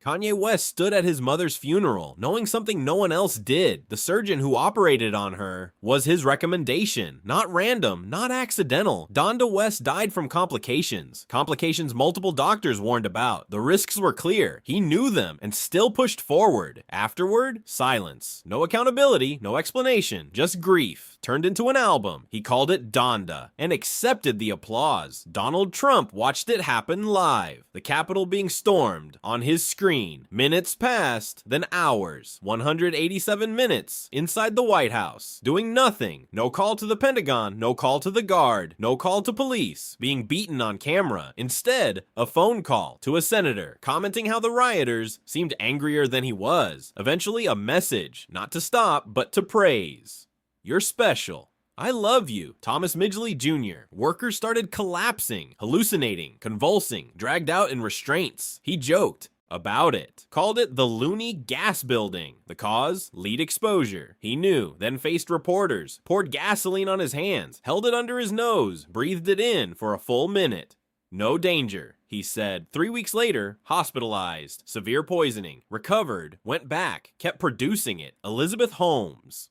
Kanye West stood at his mother's funeral, knowing something no one else did. The surgeon who operated on her was his recommendation. Not random, not accidental. Donda West died from complications. Complications multiple doctors warned about. The risks were clear. He knew them and still pushed forward. Afterward, silence. No accountability, no explanation, just grief. Turned into an album. He called it Donda and accepted the applause. Donald Trump watched it happen live. The Capitol being stormed on his screen. Minutes passed, then hours. 187 minutes inside the White House. Doing nothing. No call to the Pentagon, no call to the Guard, no call to police. Being beaten on camera. Instead, a phone call to a senator, commenting how the rioters seemed angrier than he was. Eventually, a message, not to stop, but to praise. You're special. I love you. Thomas Midgley Jr. Workers started collapsing, hallucinating, convulsing, dragged out in restraints. He joked about it. Called it the loony gas building. The cause? Lead exposure. He knew, then faced reporters, poured gasoline on his hands, held it under his nose, breathed it in for a full minute. No danger, he said. 3 weeks later, hospitalized, severe poisoning, recovered, went back, kept producing it. Elizabeth Holmes.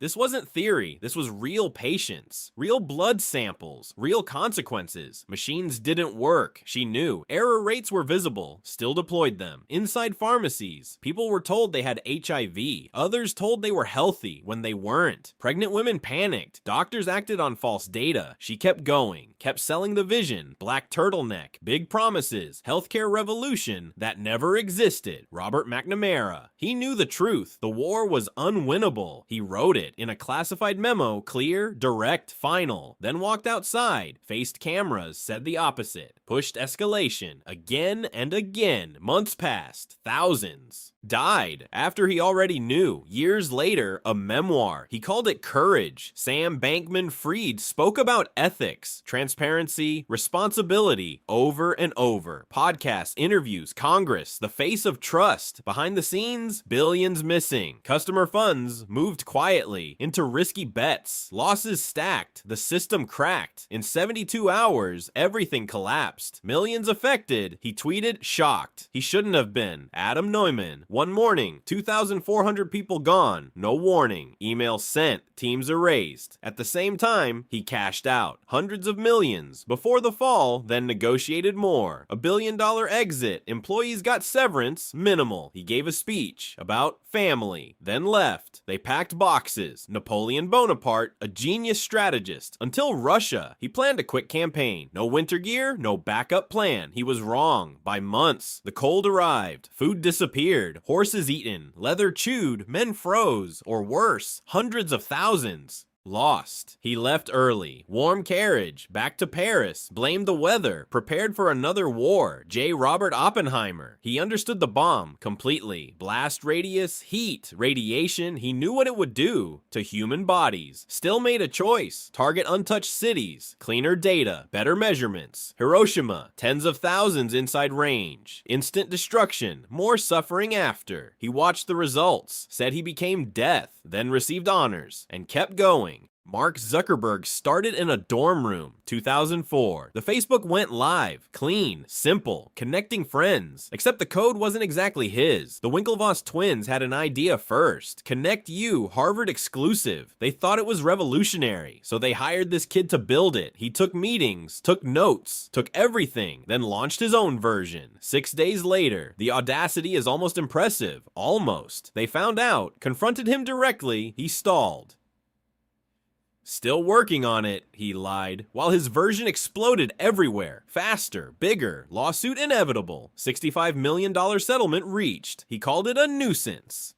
This wasn't theory, this was real patients, real blood samples, real consequences. Machines didn't work, she knew. Error rates were visible, still deployed them. Inside pharmacies, people were told they had HIV, others told they were healthy when they weren't. Pregnant women panicked, doctors acted on false data. She kept going, kept selling the vision, black turtleneck, big promises, healthcare revolution that never existed. Robert McNamara. He knew the truth, the war was unwinnable. He wrote it in a classified memo, clear, direct, final, then walked outside, faced cameras, said the opposite, pushed escalation, again and again. Months passed, thousands. Died after he already knew. Years later, a memoir. He called it Courage. Sam Bankman-Fried spoke about ethics, transparency, responsibility over and over. Podcasts, interviews, Congress, the face of trust. Behind the scenes, billions missing. Customer funds moved quietly into risky bets. Losses stacked. The system cracked. In 72 hours, everything collapsed. Millions affected. He tweeted, shocked. He shouldn't have been. Adam Neumann. One morning, 2,400 people gone. No warning. Email sent. Teams erased. At the same time, he cashed out. Hundreds of millions. Before the fall, then negotiated more. $1 billion exit. Employees got severance. Minimal. He gave a speech about family. Then left. They packed boxes. Napoleon Bonaparte, a genius strategist. Until Russia. He planned a quick campaign. No winter gear, no backup plan. He was wrong. By months. The cold arrived. Food disappeared. Horses eaten. Leather chewed. Men froze. Or worse, hundreds of thousands. Lost. He left early. Warm carriage. Back to Paris. Blamed the weather. Prepared for another war. J. Robert Oppenheimer. He understood the bomb completely. Blast radius, heat, radiation. He knew what it would do to human bodies. Still made a choice. Target untouched cities. Cleaner data. Better measurements. Hiroshima. Tens of thousands inside range. Instant destruction. More suffering after. He watched the results. Said he became death. Then received honors. And kept going. Mark Zuckerberg started in a dorm room, 2004. The Facebook went live, clean, simple, connecting friends. Except the code wasn't exactly his. The Winklevoss twins had an idea first. Connect You, Harvard exclusive. They thought it was revolutionary, so they hired this kid to build it. He took meetings, took notes, took everything, then launched his own version. 6 days later, the audacity is almost impressive. Almost. They found out, confronted him directly, he stalled. Still working on it, he lied, while his version exploded everywhere. Faster, bigger, lawsuit inevitable. $65 million settlement reached. He called it a nuisance.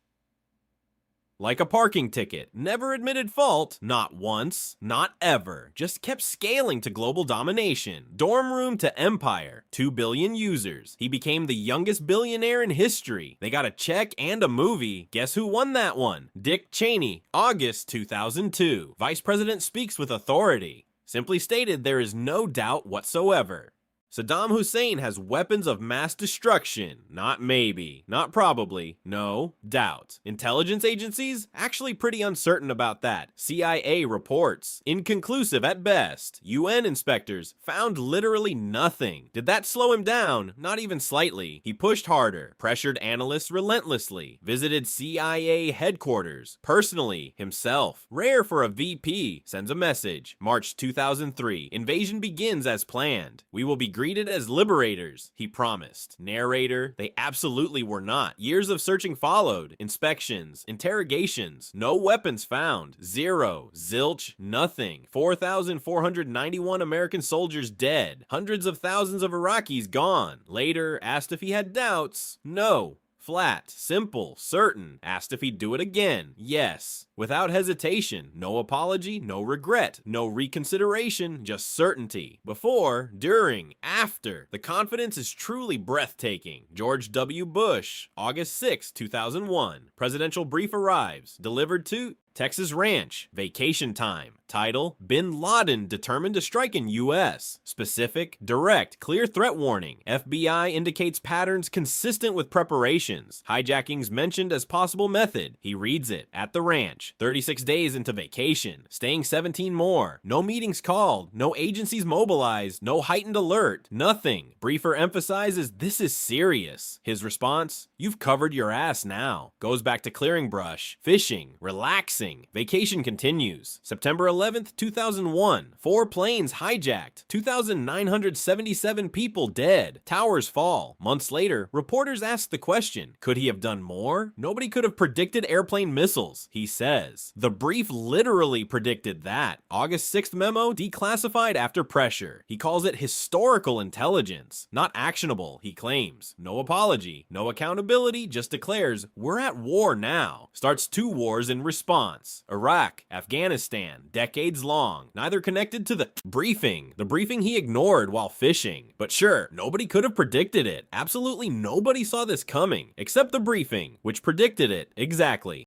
Like a parking ticket, never admitted fault, not once, not ever, just kept scaling to global domination. Dorm room to empire, 2 billion users. He became the youngest billionaire in history. They got a check and a movie. Guess who won that one? Dick Cheney, August 2002. Vice President speaks with authority. Simply stated, there is no doubt whatsoever. Saddam Hussein has weapons of mass destruction. Not maybe, not probably, no, doubt. Intelligence agencies? Actually pretty uncertain about that. CIA reports. Inconclusive at best. UN inspectors found literally nothing. Did that slow him down? Not even slightly. He pushed harder, pressured analysts relentlessly, visited CIA headquarters, personally, himself. Rare for a VP. Sends a message. March 2003. Invasion begins as planned. We will be greeted as liberators, he promised. Narrator, they absolutely were not. Years of searching followed. Inspections, interrogations, no weapons found. Zero, zilch, nothing. 4,491 American soldiers dead. Hundreds of thousands of Iraqis gone. Later, asked if he had doubts. No. Flat, simple, certain. Asked if he'd do it again. Yes. Without hesitation. No apology, no regret, no reconsideration, just certainty. Before, during, after. The confidence is truly breathtaking. George W. Bush, August 6, 2001. Presidential brief arrives. Delivered to Texas Ranch, vacation time. Title, Bin Laden determined to strike in U.S. Specific, direct, clear threat warning. FBI indicates patterns consistent with preparations. Hijackings mentioned as possible method. He reads it. At the ranch. 36 days into vacation. Staying 17 more. No meetings called. No agencies mobilized. No heightened alert. Nothing. Briefer emphasizes this is serious. His response, you've covered your ass now. Goes back to clearing brush, fishing, relaxing. Vacation continues. September 11th, 2001. 4 planes hijacked. 2,977 people dead. Towers fall. Months later, reporters ask the question, could he have done more? Nobody could have predicted airplane missiles, he says. The brief literally predicted that. August 6th memo, declassified after pressure. He calls it historical intelligence. Not actionable, he claims. No apology, no accountability, just declares, we're at war now. Starts 2 wars in response. Iraq, Afghanistan, decades long, neither connected to the briefing he ignored while fishing. But sure, nobody could have predicted it. Absolutely nobody saw this coming, except the briefing, which predicted it exactly.